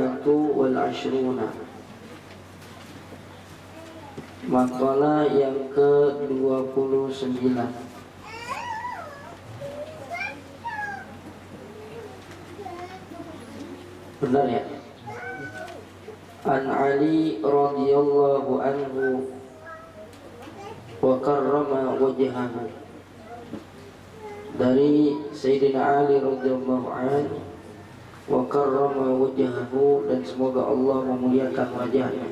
Ar-Rabi'atu wal Ashruna. Makalah yang ke-29. Benar ya? An Ali radhiyallahu anhu wa karrama wajhahu. Dari Sayyidina Ali radhiyallahu anhu wa karrama wajhahu, dan semoga Allah memuliakan wajahnya.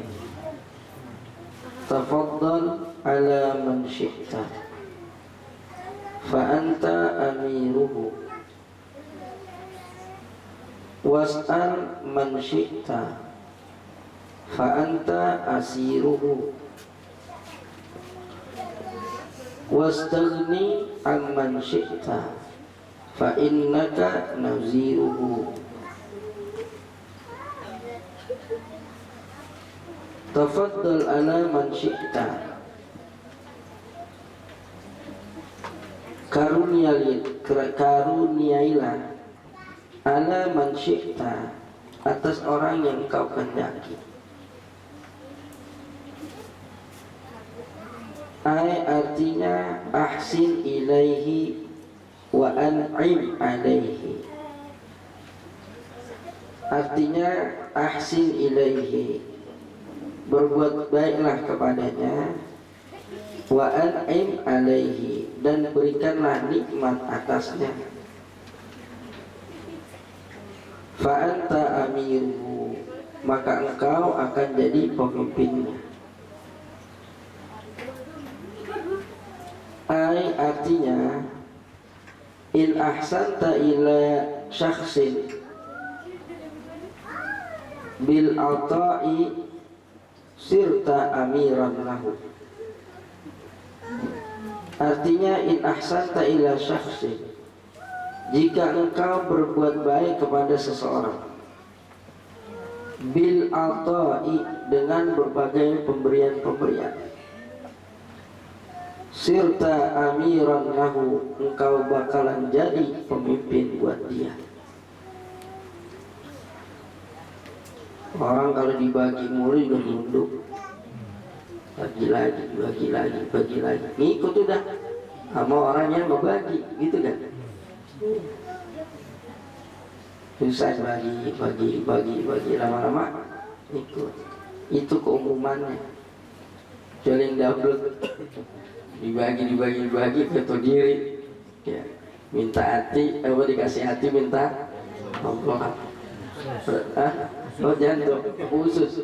Tafaddal ala man syi'ta fa anta amiruhu was'al man syi'ta fa anta asiruhu wastaghni amman syi'ta fa innaka naziruhu. Tafaddal ala man syi'ta, karuniailah ala man syi'ta, atas orang yang kau kehendaki. Artinya ahsin ilaihi wa an'im alaihi. Artinya ahsin ilaihi, berbuat baiklah kepadanya, wa an'im alaihi, dan berikanlah nikmat atasnya. Fa anta amiruhu, maka engkau akan jadi pemimpinnya. Artinya in ahsanta ila syakhsin bil ata'i sirta amiran lahu. Artinya in ahsanta ila syakhsin, jika engkau berbuat baik kepada seseorang, bil ata'i, dengan berbagai pemberian-pemberian, sirta amiran lahu, engkau bakalan jadi pemimpin buat dia. Orang kalau dibagi mulu udah nunduk, bagi lagi, ngikut udah sama orang yang mau bagi, gitu kan? Susah bagi, lama-lama ikut. Itu keumumannya. Jaling double, dibagi, ketua diri, ya. Minta hati, dikasih hati, minta amplop. Oh jantung khusus,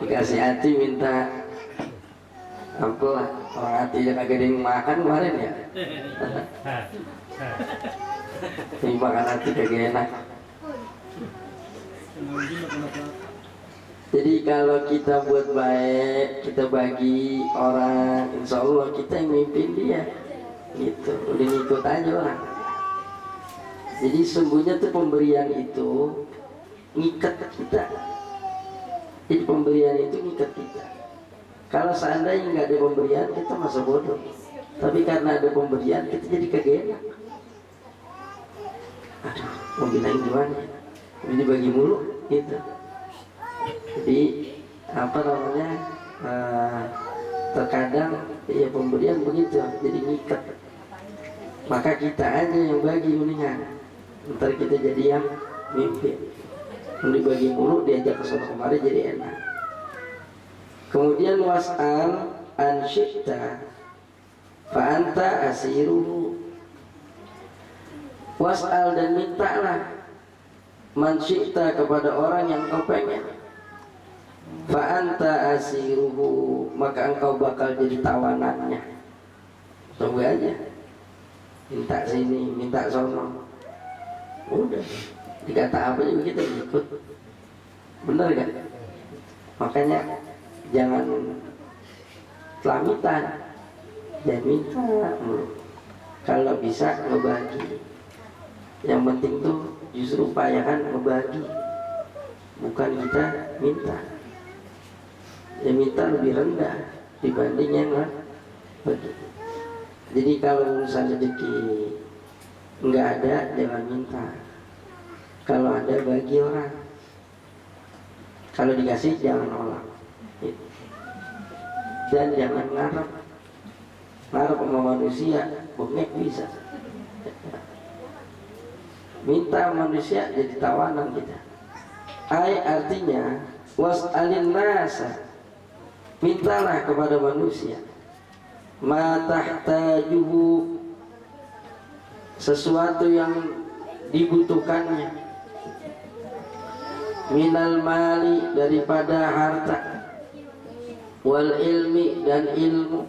dikasih hati minta amplop. Orang hatinya kagak ada yang makan kemarin ya. Ini makan hati kagak enak. Jadi kalau kita buat baik, kita bagi orang, insya Allah kita yang mimpin dia. Gitu, udah ngikut aja orang. Jadi sungguhnya tuh pemberian itu ngikat kita. Jadi pemberian itu ngikat kita. Kalau seandainya nggak ada pemberian, kita masa bodoh. Tapi karena ada pemberian, kita jadi kegenak. Aduh, mau bilang gimana? Ini bagi mulu, gitu. Jadi apa namanya? Terkadang ya pemberian begitu, jadi ngikat. Maka kita aja yang bagi mendingan. Ntar kita jadi yang mimpin. Dibagi mulu, diajak ke sana kemari jadi enak. Kemudian was'al an syi'ta fa anta asiruhu. Was'al, dan mintalah man syi'ta, kepada orang yang kau pengen. Fa anta asiruhu, maka engkau bakal jadi tawanannya. Tunggu aja, minta sini, minta sono, udah dikata apa juga kita ikut. Bener kan? Makanya jangan selamitan, dan minta mulu. Kalau bisa ngebagi. Yang penting tuh justru upayakan ngebagi, bukan kita minta. Ya minta lebih rendah dibanding yang bagi. Jadi kalau urusan rezeki nggak ada, jangan minta. Kalau ada, bagi orang. Kalau dikasih jangan nolak, dan jangan ngarep sama manusia, bengek bisa. Minta manusia jadi tawanan kita. Artinya was'alin nasa, mintalah kepada manusia, ma tahtajuhu, sesuatu yang dibutuhkannya, minal mali, daripada harta, wal ilmi, dan ilmu.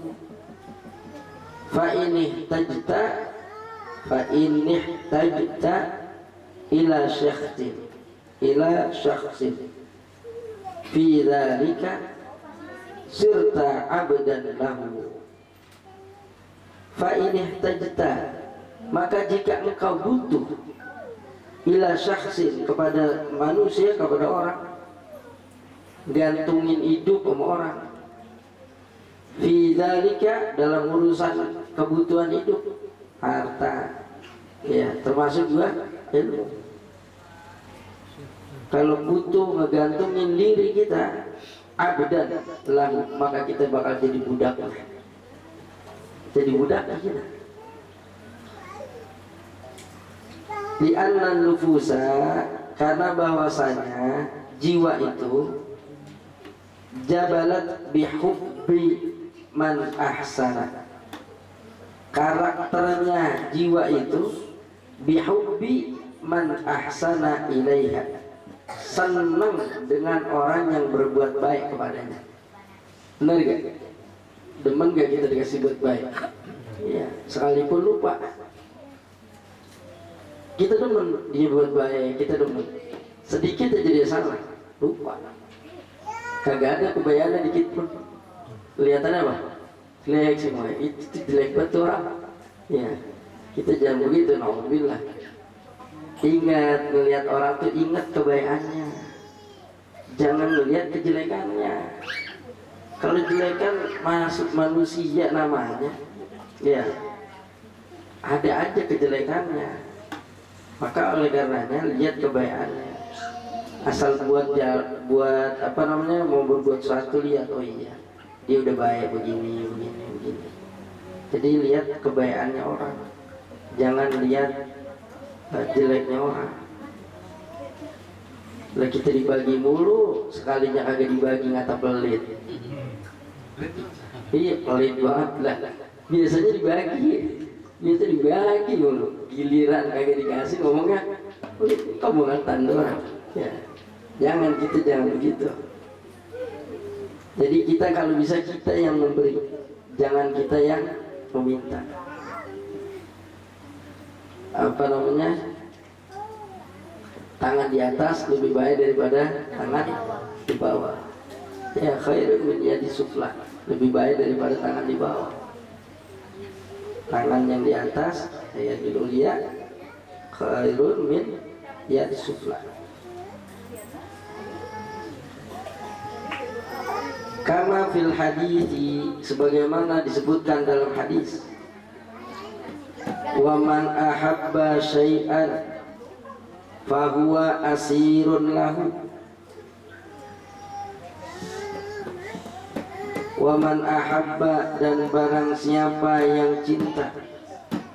Fa inih tajta ila syakhsin fi dzalika sirta abdan lahu. Fa inih tajta, maka jika engkau butuh ila syakhsin, kepada manusia, kepada orang, gantungin hidup sama orang, fi dzalika, dalam urusan kebutuhan hidup, harta, ya termasuk juga ilmu. Kalau butuh ngegantungin diri kita, abdan lahu, maka kita bakal jadi budak. Jadi budak kita. Di anna nufusa, karena bahwasanya jiwa itu jabalat bihubbi man ahsana, karakternya jiwa itu bihubbi man ahsana ilaiha, senang dengan orang yang berbuat baik kepadanya. Benar gak? Demen gak kita dikasih buat baik? Iya, sekalipun lupa kita demen dia buat baik, kita demen. Sedikit aja dia salah, lupa, kagak ada kebayaran dikit pun. Kelihatannya apa? Jelek semua, itu jelek betul orang. Ya, kita jangan begitu, naudzubillah. Ingat, melihat orang tuh ingat kebaikannya, jangan melihat kejelekannya. Kalau jelekan masuk manusia namanya, ya ada aja kejelekannya. Maka oleh karenanya lihat kebaikannya. Asal buat apa namanya, mau berbuat sesuatu, lihat, oh iya dia udah baik begini. Jadi lihat kebaikannya orang, jangan lihat jeleknya orang. Lah kita dibagi mulu, sekalinya kagak dibagi ngata pelit. Iya, pelit banget lah. Biasanya dibagi mulu, giliran kagak dikasih ngomongnya kebangatan doang. Ya, jangan begitu. Jadi kita kalau bisa kita yang memberi, jangan kita yang meminta. Apa namanya? Tangan di atas lebih baik daripada tangan di bawah. Ya, khairun min yadi sufla, lebih baik daripada tangan di bawah. Tangan yang di atas, ya dulu ya, khairun min yadi sufla. Kama fil hadithi, sebagaimana disebutkan dalam hadis, wa man ahabba syai'an fahuwa asirun lahu, wa man ahabba, dan barang siapa yang cinta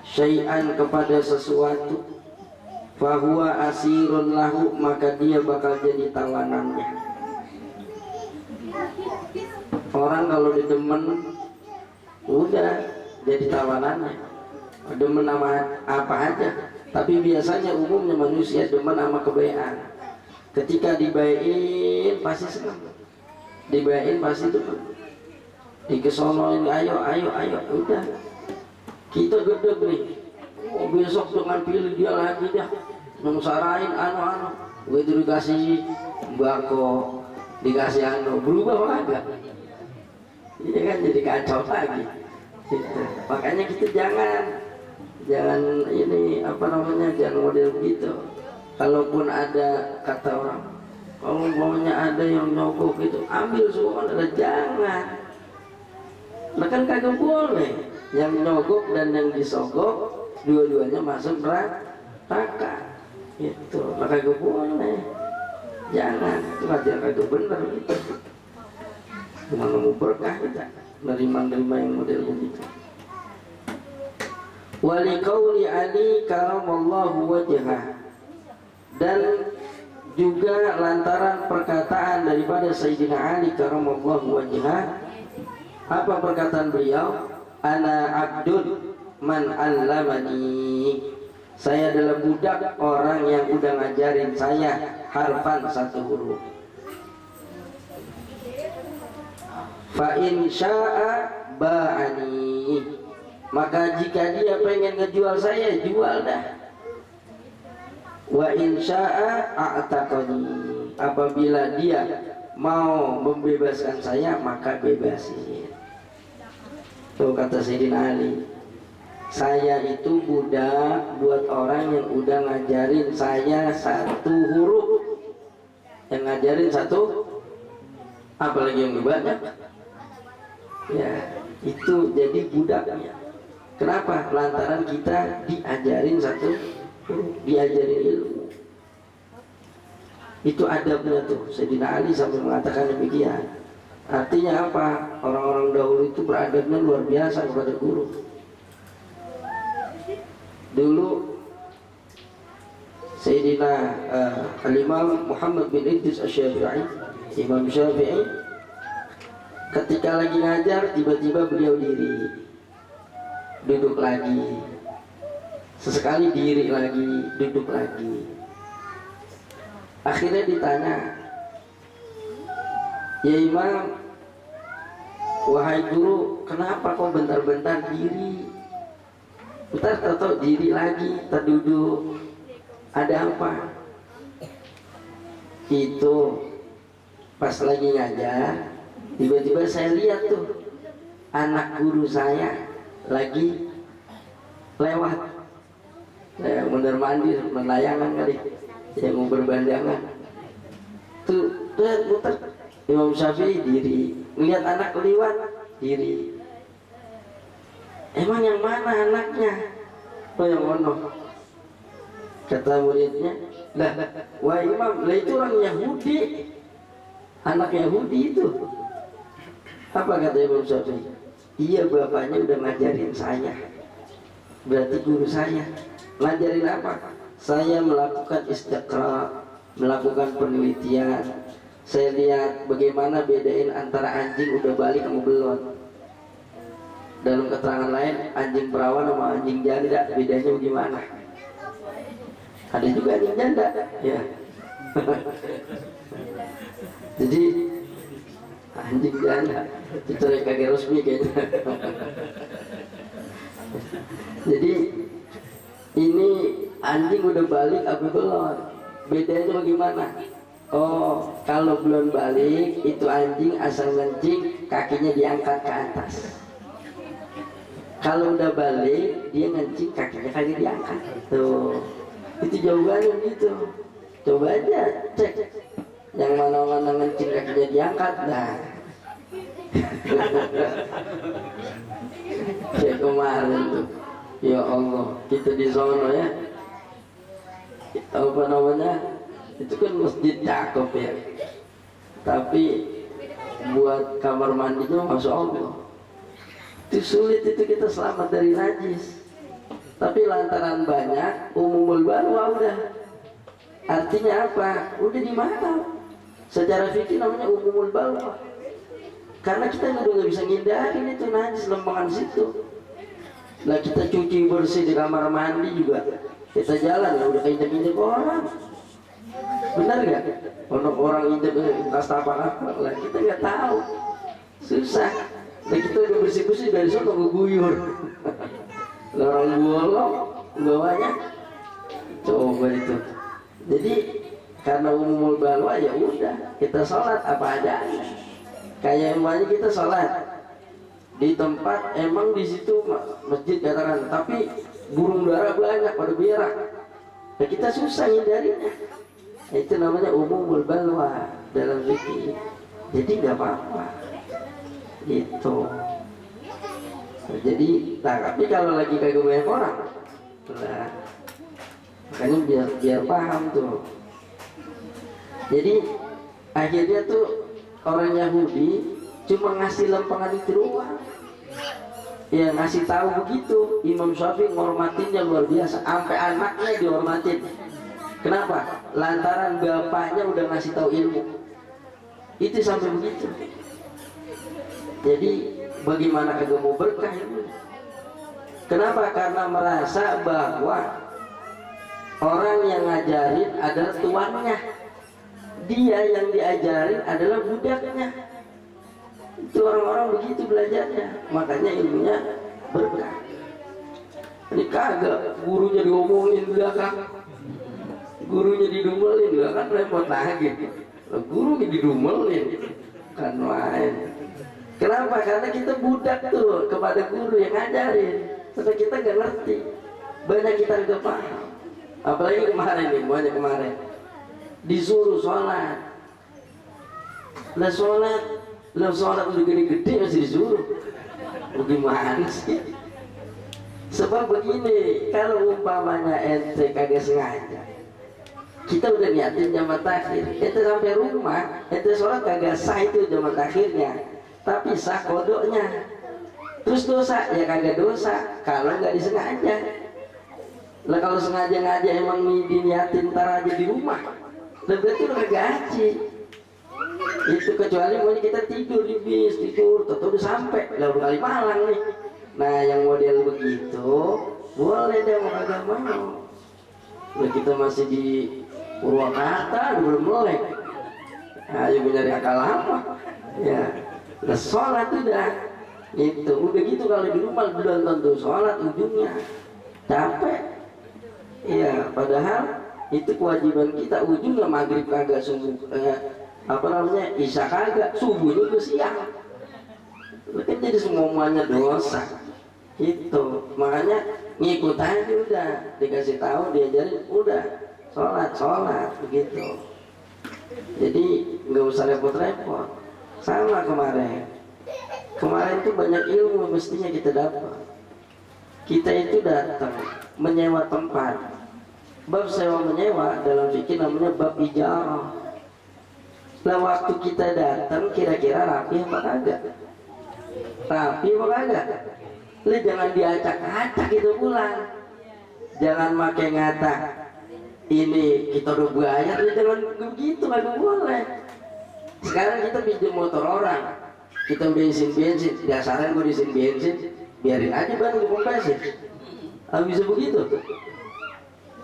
syai'an, kepada sesuatu, fahuwa asirun lahu, maka dia bakal jadi tawanannya. Orang kalau didemen udah jadi tawanannya, demen sama apa aja. Tapi biasanya umumnya manusia demen sama kebaikan. Ketika dibaikin pasti senang, dibaikin pasti demen, dikesonoin, ayo, udah kita gedeg nih. Oh, besok dengan pilih dia lagi dah, mengsarain anu, begitu dikasih bako, dikasih anu, berubah apa enggak? Ini kan jadi kacau lagi. Makanya kita jangan ini apa namanya, jangan model begitu. Kalaupun ada kata orang, kalau maunya ada yang nyogok gitu, ambil semua, ada, jangan. Nah kan kagak boleh. Yang nyogok dan yang disogok dua-duanya masuk neraka. Gitu. Nah kagak boleh. Jangan, itu ngajar kagak bener gitu. Cuma nemu berkah kita, nerima-nerima yang model begitu. Wali qauli Ali karamallahu wajhah, dan juga lantaran perkataan daripada Sayyidina Ali karamallahu wajhah. Apa perkataan beliau? Ana abdun man allamani, saya adalah budak orang yang udah ngajarin saya harfan satu huruf. Fa in syaa ba'ani, maka jika dia pengen ngejual saya, jual dah. Wa in syaa a'taqani, apabila dia mau membebaskan saya maka bebasin. Tuh kata Sayyidina Ali, saya itu budak buat orang yang udah ngajarin saya satu huruf. Yang ngajarin satu, apalagi yang lebih banyak, ya itu jadi budaknya. Kenapa? Lantaran kita diajarin satu huruf, diajarin ilmu. Itu adabnya tuh. Sayyidina Ali sampai mengatakan demikian. Artinya apa? Orang-orang dahulu itu beradabnya luar biasa kepada guru. Dulu Sayyidina Al-Imam Muhammad bin Idris Asy-Syafi'i, Imam Syafi'i, ketika lagi ngajar tiba-tiba beliau diri, duduk lagi, sesekali diri lagi, duduk lagi. Akhirnya ditanya, ya Imam, wahai guru, kenapa kau bentar-bentar diri, bentar tahu diri lagi, terduduk, ada apa? Itu pas lagi ngajar, tiba-tiba saya lihat tuh anak guru saya lagi lewat, mondar mandir, melayangan kali, saya mau berbandangan. Tuh muter, Imam Syafi'i diri, melihat anak lewat diri. Emang yang mana anaknya? Oh yang ono. Kata muridnya, lah, wah Imam, lah itu orang Yahudi, anak Yahudi itu. Apa kata Imam Syafi'i? Iya, bapaknya udah ngajarin saya, berarti guru saya. Ngajarin apa? Saya melakukan istiqra, melakukan penelitian. Saya lihat bagaimana bedain antara anjing udah balik sama belum. Dalam keterangan lain, anjing perawan sama anjing janda, bedanya bagaimana? Ada juga anjing janda, ya. Jadi anjing janda itu yang kagak resmi kayaknya. Jadi ini anjing udah balik apa belum? Bedanya bagaimana? Oh, kalau belum balik itu anjing asal ngencing kakinya diangkat ke atas. Kalau udah balik dia ngencing kakinya kagak diangkat. Tuh, itu jawabannya gitu. Coba aja cek yang mana-mana ngencing kakinya diangkat. Nah, kayak kemarin tuh, ya Allah, kita di sono ya, apa namanya, itu kan masjid cakep ya, tapi buat kamar mandinya masya Allah itu sulit, itu kita selamat dari najis. Tapi lantaran banyak umumul balwa udah, artinya apa? Udah di mana? Secara fikih namanya umumul balwa, karena kita udah nggak bisa ngindarin itu najis lembangan situ. Lah kita cuci bersih di kamar mandi juga, kita jalan ya udah injek-injek orang, benar nggak? Orang injek bekas tapak apa lah, kita nggak tahu, susah. Nah kita udah bersih-bersih dari sana ngeguyur. Orang bolong bawahnya, coba itu. Jadi karena umumul balwa ya udah kita sholat apa adanya. Kayak emangnya kita sholat di tempat emang di situ masjid katakan, tapi burung dara banyak pada berak. Nah kita susah hindarinya. Nah, itu namanya umumul balwa dalam fikih. Jadi nggak apa-apa. Itu. Nah, jadi, tapi kalau lagi kagak banyak orang, nah, makanya biar paham tuh. Jadi akhirnya tuh orang Yahudi cuma ngasih lempengan itu doang. Ya ngasih tahu begitu. Imam Syafi'i ngormatinnya luar biasa, sampai anaknya dihormatin. Kenapa? Lantaran bapaknya udah ngasih tahu ilmu. Itu sampai begitu. Jadi bagaimana kagak mau berkah ilmu? Kenapa? Karena merasa bahwa orang yang ngajarin adalah tuannya, dia yang diajarin adalah budaknya. Itu orang-orang begitu belajarnya, makanya ilmunya berkah. Ini kagak, gurunya diomongin belakang, gurunya didumelin, kan repot lagi. Gurunya didumelin kan lain. Kenapa? Karena kita budak tuh kepada guru yang ngajarin, karena kita nggak ngerti, banyak kita nggak paham. Apalagi kemarin nih, banyak kemarin disuruh sholat, lah sholat udah gede-gede masih disuruh. Bagaimana sih? Sebab begini, kalau umpamanya ente kagak sengaja, kita udah niatin jamaah takhir, ente sampai rumah, ente sholat kagak sah itu jamaah takhirnya, tapi sah kodoknya. Terus dosa ya kagak dosa kalau nggak disengaja. Lah kalau sengaja emang diniatin ntar aja di rumah, lah berarti udah kagak haji. Itu kecuali mau kita tidur di bis, tidur udah sampai lah udah kali Malang nih. Nah yang model begitu boleh deh, mau kagak mau. Nah kita masih di Purwakarta belum melek, ayo mencari akal apa ya. Udah sholat udah itu udah gitu. Kalau di rumah belum tentu sholat, ujungnya capek ya, padahal itu kewajiban kita. Ujungnya maghrib kagak, subuh isya kagak, subuhnya ke siang, kan jadi semuanya dosa itu. Makanya ngikut aja udah, dikasih tahu, diajarin udah sholat begitu. Jadi nggak usah repot-repot. Sama kemarin tuh banyak ilmu mestinya kita dapat. Kita itu datang menyewa tempat. Bab sewa menyewa dalam fikih namanya bab ijarah. Nah waktu kita datang kira-kira rapi apa kagak? Rapi apa kagak? Lu jangan diacak-acak itu pulang. Jangan pakai ngata ini kita udah bayar, lu jangan begitu, kagak boleh. Sekarang kita pinjam motor orang, kita udah isin bensin, dasarnya gue isin bensin, biarin aja ban gue kompresin. Bisa begitu?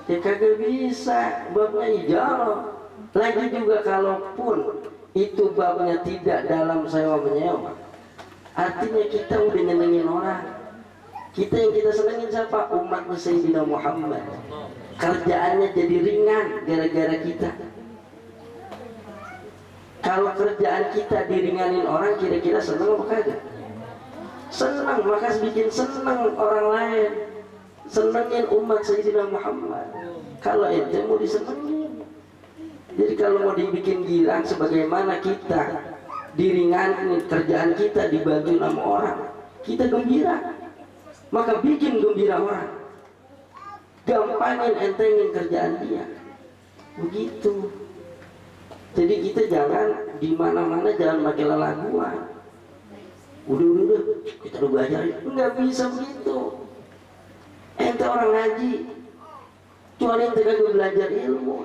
Ya kagak bisa, babnya ijarah. Lagi juga kalaupun itu babnya tidak dalam sewa menyewa, artinya kita udah nyenengin orang. Kita yang kita senengin siapa? Umat Sayyidina Muhammad. Kerjaannya jadi ringan gara-gara kita. Kalau kerjaan kita diringanin orang, kira-kira seneng apa kagak? Seneng, maka bikin seneng orang lain. Senengin umat Sayyidina Muhammad. Kalau ente mau disenengin. Jadi kalau mau dibikin girang, sebagaimana kita diringanin kerjaan kita dibantu sama orang, kita gembira, maka bikin gembira orang. Gampangin entengin kerjaan dia. Begitu. Jadi kita jangan di mana-mana jangan pakai lelaguan. Udah, kita udah belajar. Nggak bisa begitu. Ente orang ngaji, kecuali ente kagak belajar ilmu,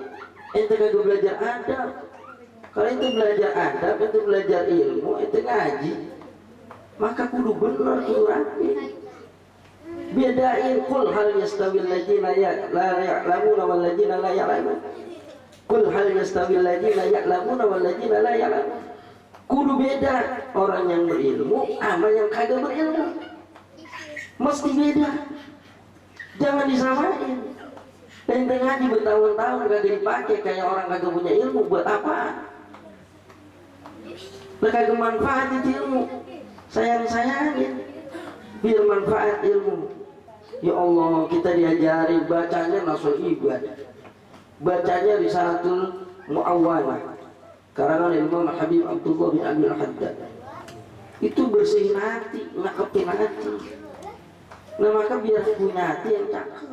ente kagak belajar adab. Kalau ente belajar adab, ente belajar ilmu, ente ngaji, maka kudu bener, kudu rapi. Bedain, kul hal yastawil ladzina la ya'lamuna wal ladzina la ya'lamun. Kul hal yastawil ladzina ya'lamuna wal ladzina la ya'lamun. Kudu beda orang yang berilmu sama yang kagak berilmu. Mesti beda. Jangan disamain. Ente ngaji bertahun-tahun kagak dipakai, kayak orang kagak punya ilmu, buat apa? Kagak manfaat itu ilmu. Sayang-sayangin biar manfaat ilmu. Ya Allah, kita diajari bacanya nasul ibad, bacanya Risalatul Mu'awwalah karangan Imam Habib Abdullah bin Abi Al-Haddad. Itu bersihin hati, ngakepin hati. Nah maka biar punya hati yang cakep.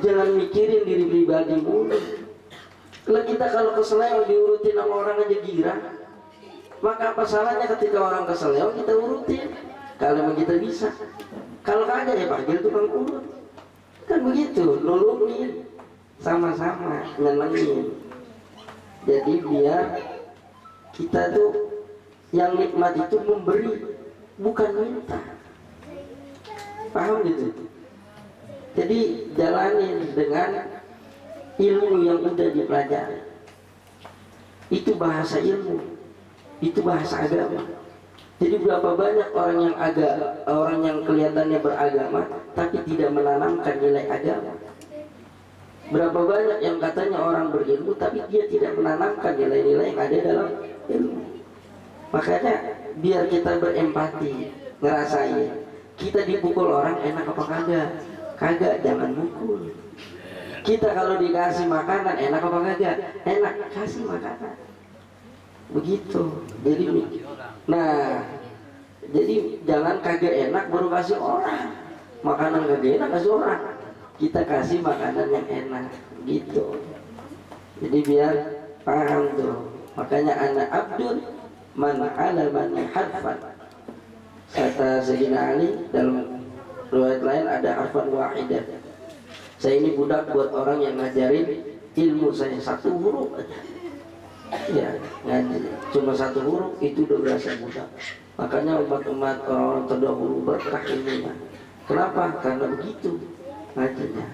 Jangan mikirin diri pribadi mulu. Kalau kita kalau keseleo diurutin sama orang aja girang, maka apa salahnya ketika orang keseleo kita urutin kalau memang kita bisa. Kalau kagak ya panggil tukang urut, kan begitu, nolongin sama-sama, nyenengin. Jadi biar kita tuh yang nikmat itu memberi, bukan minta. Paham gitu? Jadi jalanin dengan ilmu yang udah dipelajari. Itu bahasa ilmu, itu bahasa agama. Jadi berapa banyak orang yang kelihatannya beragama tapi tidak menanamkan nilai agama. Berapa banyak yang katanya orang berilmu tapi dia tidak menanamkan nilai-nilai yang ada dalam ilmu. Makanya biar kita berempati, ngerasain. Kita dipukul orang enak apa kagak? Kagak, jangan mukul. Kita kalau dikasih makanan enak apa kagak? Enak, kasih makanan. Begitu. Jadi jangan kagak enak baru kasih orang. Makanan kagak enak kasih orang. Kita kasih makanan yang enak, gitu. Jadi biar paham tuh. Makanya anak abdul man alamani harfan. Kata Sayyidina Ali dalam riwayat lain ada harfan wahidah. Saya ini budak buat orang yang ngajarin ilmu saya satu huruf aja. Ya, ngaji cuma satu huruf itu udah berasa budak. Makanya umat-umat orang terdahulu berkah ilmunya. Kenapa? Karena begitu ngajinya.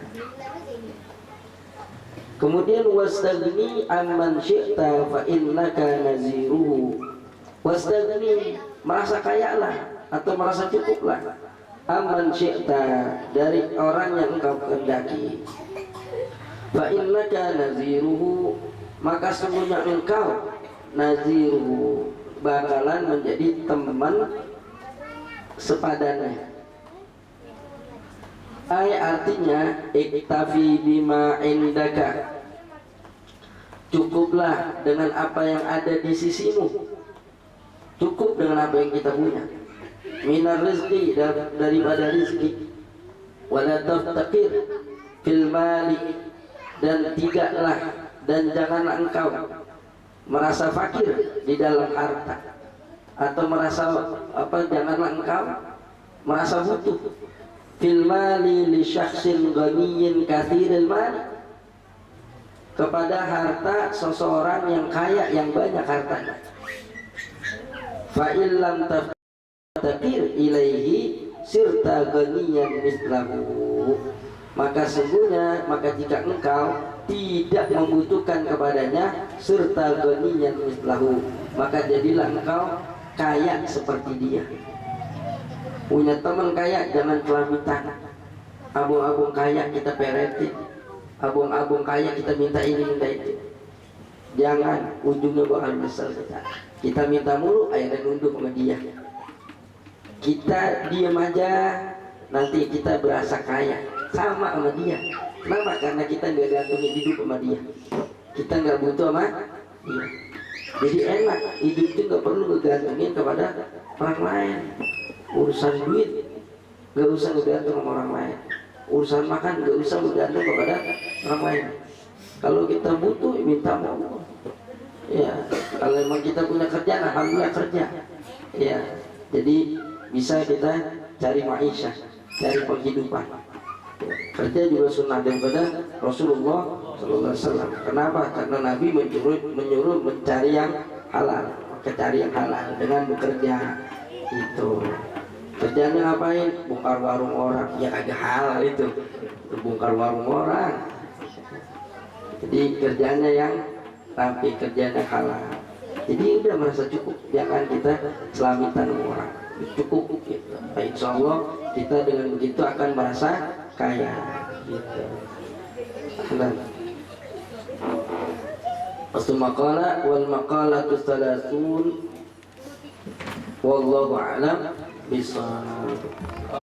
Kemudian wastagni amman syi'ta fa innaka naziruhu. Wastagni, merasa kaya lah atau merasa cukuplah. Amman syi'ta, dari orang yang engkau kehendaki. Fa innaka naziruhu, maka sesungguhnya engkau naziruhu, bakalan menjadi teman sepadannya. Artinya iktafi bima indaka, cukuplah dengan apa yang ada di sisimu, cukup dengan apa yang kita punya. Minar rizki, daripada rizki. Wala taftaqir fil mali, dan tidaklah dan janganlah engkau merasa fakir di dalam harta, atau merasa janganlah engkau merasa butuh fil mali li syakhsin ghaniyin katsiril mali, kepada harta seseorang yang kaya yang banyak hartanya. Fa illam taftakir ilaihi sirta ghaniyan mislahu, maka sesungguhnya jika engkau tidak membutuhkan kepadanya serta ghaniyan mislahu, maka jadilah engkau kaya seperti dia. Punya teman kaya jangan kelamitan. Abung-abung kaya kita peretin, abung-abung kaya kita minta ini minta itu. Jangan, ujungnya bakal besar kita. Kita minta mulu akhirnya nunduk sama dia. Kita diam aja, nanti kita berasa kaya sama dia. Kenapa? Karena kita nggak gantungin hidup sama dia. Kita nggak butuh sama dia. Jadi enak, hidup itu nggak perlu ngegantungin kepada orang lain. Urusan duit nggak usah ngegantung sama orang lain. Urusan makan nggak usah bergantung kepada orang lain. Kalau kita butuh minta mau. Ya, kalau memang kita punya kerjaan, alhamdulillah kerja. Ya, jadi bisa kita cari maisha, cari penghidupan. Kerja juga sunnah daripada Rasulullah SAW. Kenapa? Karena Nabi menyuruh mencari yang halal, cari yang halal dengan bekerja. Itu kerjanya ngapain? Bongkar warung orang, ya kagak halal itu bongkar warung orang. Jadi kerjanya yang rapi, kerjanya halal. Jadi udah merasa cukup, jangan kita selamitan orang, cukup gitu. Insya Allah kita dengan begitu akan merasa kaya gitu. Maqala wal maqalatu salasun wallahu a'lam bishawab.